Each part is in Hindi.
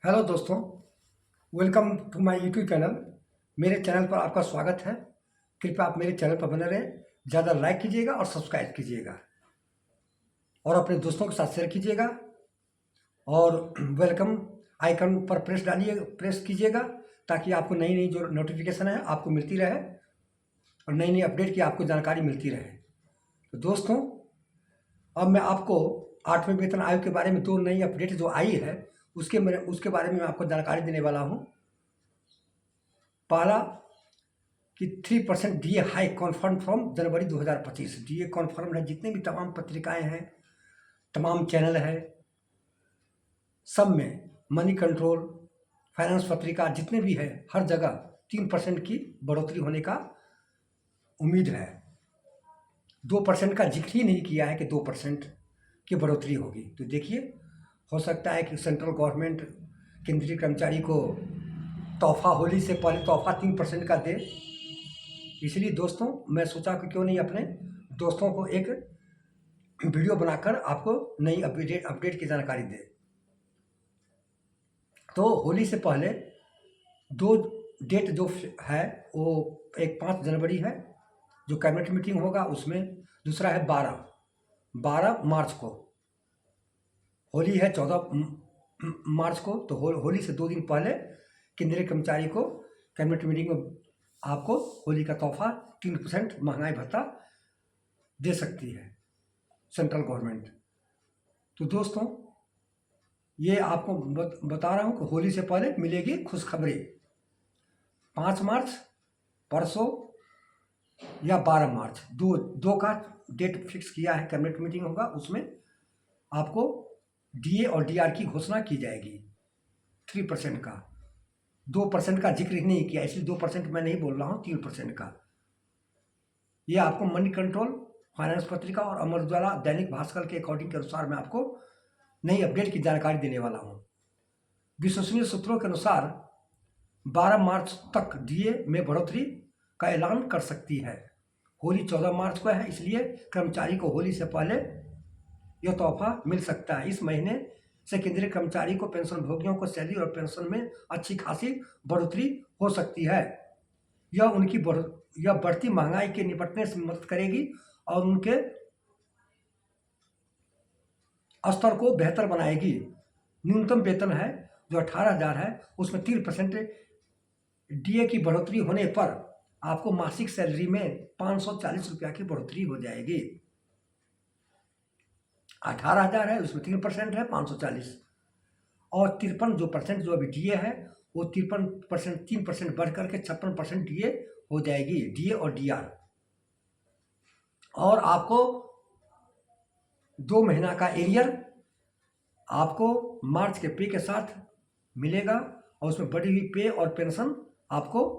हेलो दोस्तों, welcome to my YouTube channel. मेरे चैनल पर आपका स्वागत है। कृपया आप मेरे चैनल पर बने रहें। ज़्यादा लाइक कीजिएगा और सब्सक्राइब कीजिएगा और अपने दोस्तों के साथ शेयर कीजिएगा और वेलकम आइकन पर प्रेस कीजिएगा ताकि आपको नई नई जो नोटिफिकेशन है आपको मिलती रहे और नई नई अपडेट की आपको जानकारी मिलती रहे। तो दोस्तों, अब मैं आपको 8वें वेतन आयोग के बारे में दो नई अपडेट जो आई है उसके बारे में मैं आपको जानकारी देने वाला हूँ। पहला कि 3% DA hike confirm from January 2025। DA confirm है, जितने भी तमाम पत्रिकाएं हैं, तमाम चैनल है, सब में मनी कंट्रोल, फाइनेंस पत्रिका, जितने भी है, हर जगह 3% की बढ़ोतरी होने का उम्मीद है। 2% का जिक्र ही नहीं किया है कि 2% की बढ़ोतरी होगी। तो देखिए, हो सकता है कि सेंट्रल गवर्नमेंट केंद्रीय कर्मचारी को तोहफा, होली से पहले तोहफा 3% का दे। इसलिए दोस्तों, मैं सोचा कि क्यों नहीं अपने दोस्तों को एक वीडियो बनाकर आपको नई अपडेट की जानकारी दे। तो होली से पहले दो डेट जो है वो एक 5 जनवरी है जो कैबिनेट मीटिंग होगा उसमें, दूसरा है 12 मार्च को। होली है 14 मार्च को, तो होली से 2 दिन पहले केंद्रीय कर्मचारी को कैबिनेट मीटिंग में आपको होली का तोहफा 3% महंगाई भत्ता दे सकती है सेंट्रल गवर्नमेंट। तो दोस्तों, ये आपको बता रहा हूँ कि होली से पहले मिलेगी खुशखबरी। 5 मार्च परसों या 12 मार्च, दो का डेट फिक्स किया है। कैबिनेट मीटिंग होगा, उसमें आपको डीए और डीआर की घोषणा की जाएगी। 3% का, 2% का जिक्र ही नहीं किया, इसलिए 2% मैं नहीं बोल रहा हूँ, 3% का। ये आपको मनी कंट्रोल, फाइनेंस पत्रिका और अमर उजाला, दैनिक भास्कर के अकॉर्डिंग के अनुसार मैं आपको नई अपडेट की जानकारी देने वाला हूँ। विश्वसनीय सूत्रों के अनुसार 12 मार्च तक डीए में बढ़ोतरी का ऐलान कर सकती है। होली 14 मार्च को है, इसलिए कर्मचारी को होली से पहले यह तोहफा मिल सकता है। इस महीने से केंद्रीय कर्मचारी को पेंशन भोगियों को सैलरी और पेंशन में अच्छी खासी बढ़ोतरी हो सकती है। यह बढ़ती महंगाई के निपटने से मदद करेगी और उनके स्तर को बेहतर बनाएगी। न्यूनतम वेतन है जो 18,000 है, उसमें 3% डीए की बढ़ोतरी होने पर आपको मासिक सैलरी में 540 रुपया की बढ़ोतरी हो जाएगी। 18,000 है, उसमें 3% है 540, और 53% जो अभी डीए है वो 53%, 3% बढ़ करके 56% डीए हो जाएगी, डीए और डीआर। और आपको 2 महीना का एरियर आपको मार्च के पे के साथ मिलेगा और उसमें बढ़ी हुई पे और पेंशन आपको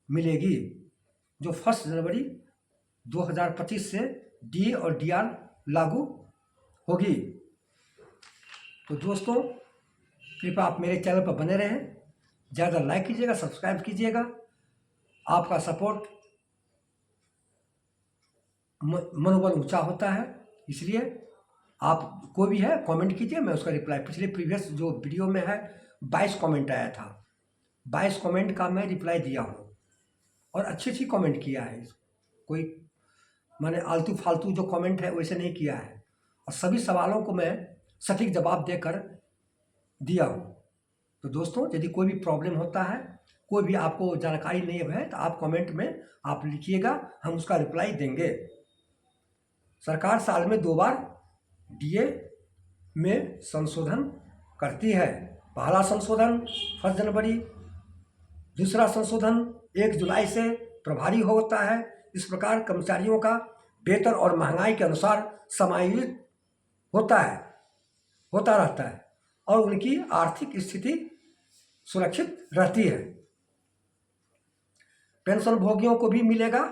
मिलेगी, जो 1 जनवरी 2025 से डीए और डीआर लागू होगी। तो दोस्तों, कृपया आप मेरे चैनल पर बने रहें, ज़्यादा लाइक कीजिएगा, सब्सक्राइब कीजिएगा। आपका सपोर्ट मनोबल ऊंचा होता है, इसलिए आप कोई भी है कमेंट कीजिए, मैं उसका रिप्लाई, प्रीवियस जो वीडियो में है 22 कमेंट आया था, 22 कमेंट का मैं रिप्लाई दिया हूँ और अच्छी कमेंट किया है। कोई मैंने आलतू फालतू जो कमेंट है वैसे नहीं किया है, और सभी सवालों को मैं सटीक जवाब देकर दिया हूँ। तो दोस्तों, यदि कोई भी प्रॉब्लम होता है, कोई भी आपको जानकारी नहीं है, तो आप कमेंट में आप लिखिएगा, हम उसका रिप्लाई देंगे। सरकार साल में 2 बार डीए में संशोधन करती है। पहला संशोधन 1 जनवरी, दूसरा संशोधन 1 जुलाई से प्रभावी होता है। इस प्रकार कर्मचारियों का वेतन और महंगाई के अनुसार समायोजित होता रहता है और उनकी आर्थिक स्थिति सुरक्षित रहती है। पेंशन भोगियों को भी मिलेगा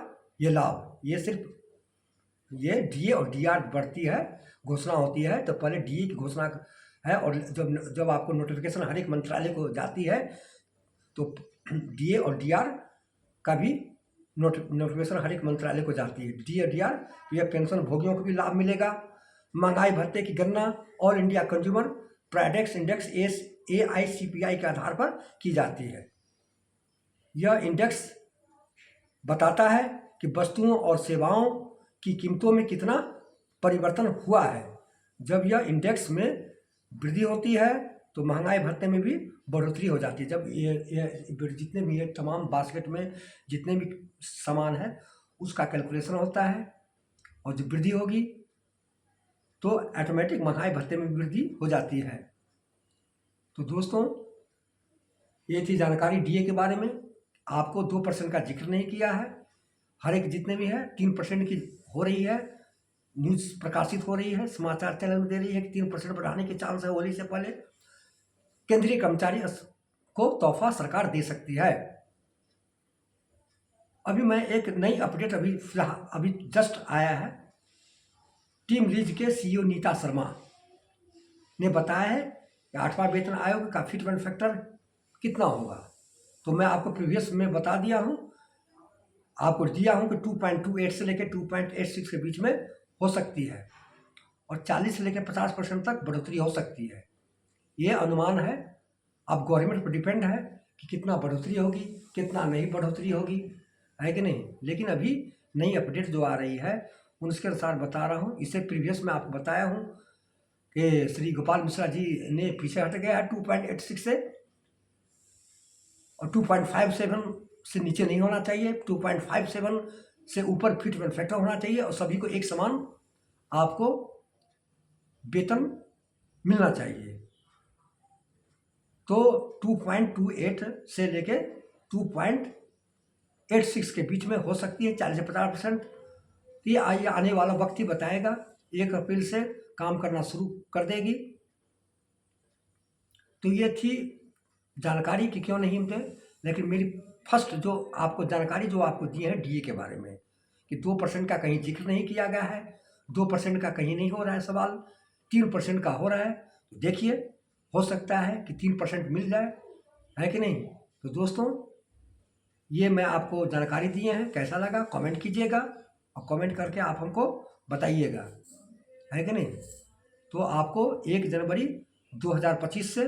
ये लाभ। ये सिर्फ ये डीए और डीआर बढ़ती है, घोषणा होती है तो पहले डीए की घोषणा है, और जब आपको नोटिफिकेशन हर एक मंत्रालय को जाती है तो डीए और डीआर का भी नोटिफिकेशन हर एक मंत्रालय को जाती है। डीए और डीआर, तो यह पेंशन भोगियों को भी लाभ मिलेगा। महंगाई भत्ते की गणना all India consumer price index AICPI के आधार पर की जाती है। यह इंडेक्स बताता है कि वस्तुओं और सेवाओं की कीमतों में कितना परिवर्तन हुआ है। जब यह इंडेक्स में वृद्धि होती है तो महंगाई भत्ते में भी बढ़ोतरी हो जाती है। जब ये जितने भी ये तमाम बास्केट में जितने भी सामान है उसका कैलकुलेशन होता है, और जब वृद्धि होगी तो ऑटोमेटिक महंगाई भत्ते में वृद्धि हो जाती है। तो दोस्तों, ये थी जानकारी DA के बारे में। आपको 2% का जिक्र नहीं किया है। हर एक जितने भी है 3% की हो रही है, न्यूज़ प्रकाशित हो रही है, समाचार चैनल में दे रही है कि 3% बढ़ाने के चांस है होली से पहले। केंद्रीय कर्मचारी को तोहफा सरकार दे सकती है। अभी मैं एक नई अपडेट अभी जस्ट आया है। टीम लीज के CEO नीता शर्मा ने बताया है कि 8वां वेतन आयोग का फिटमेंट फैक्टर कितना होगा। तो मैं आपको प्रीवियस में बता दिया हूँ, आपको दिया हूँ कि 2.28 से लेकर 2.86 के बीच में हो सकती है, और 40 से लेकर 50% तक बढ़ोतरी हो सकती है। ये अनुमान है, अब गवर्नमेंट पर डिपेंड है कि कितना बढ़ोतरी होगी, कितना नहीं बढ़ोतरी होगी, है कि नहीं। लेकिन अभी नई अपडेट जो आ रही है उसके अनुसार बता रहा हूँ। इससे प्रीवियस में आपको बताया हूँ कि श्री गोपाल मिश्रा जी ने पीछे हट गया है 2.86 से, और 2.57 से नीचे नहीं होना चाहिए, 2.57 से ऊपर फिटमेंट फैक्टर होना चाहिए, और सभी को एक समान आपको वेतन मिलना चाहिए। तो 2.28 से लेके 2.86 के बीच में हो सकती है 40 से 50%। ये आने वाला वक्त ही बताएगा। 1 अप्रैल से काम करना शुरू कर देगी। तो ये थी जानकारी कि क्यों नहीं मिले। लेकिन मेरी फर्स्ट जो आपको जानकारी जो आपको दी है DA के बारे में, कि 2% का कहीं जिक्र नहीं किया गया है, 2% का कहीं नहीं हो रहा है सवाल, 3% का हो रहा है। तो देखिए, हो सकता है कि 3% मिल जाए, है कि नहीं। तो दोस्तों, ये मैं आपको जानकारी दिए हैं। कैसा लगा कमेंट कीजिएगा, और कमेंट करके आप हमको बताइएगा, है कि नहीं। तो आपको 1 जनवरी 2025 से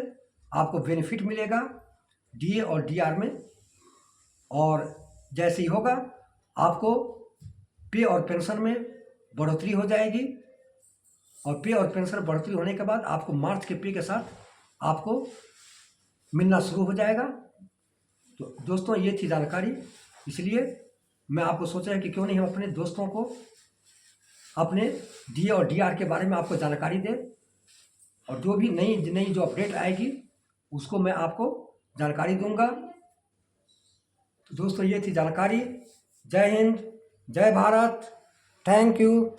आपको बेनिफिट मिलेगा DA और DR में, और जैसे ही होगा आपको पे और पेंशन में बढ़ोतरी हो जाएगी, और पे और पेंशन बढ़ोतरी होने के बाद आपको मार्च के पे के साथ आपको मिलना शुरू हो जाएगा। तो दोस्तों, ये थी जानकारी। इसलिए मैं आपको सोचा है कि क्यों नहीं हम अपने दोस्तों को अपने DA और DR के बारे में आपको जानकारी दें, और जो भी नई जो अपडेट आएगी उसको मैं आपको जानकारी दूंगा। तो दोस्तों, ये थी जानकारी। जय हिंद, जय भारत, थैंक यू।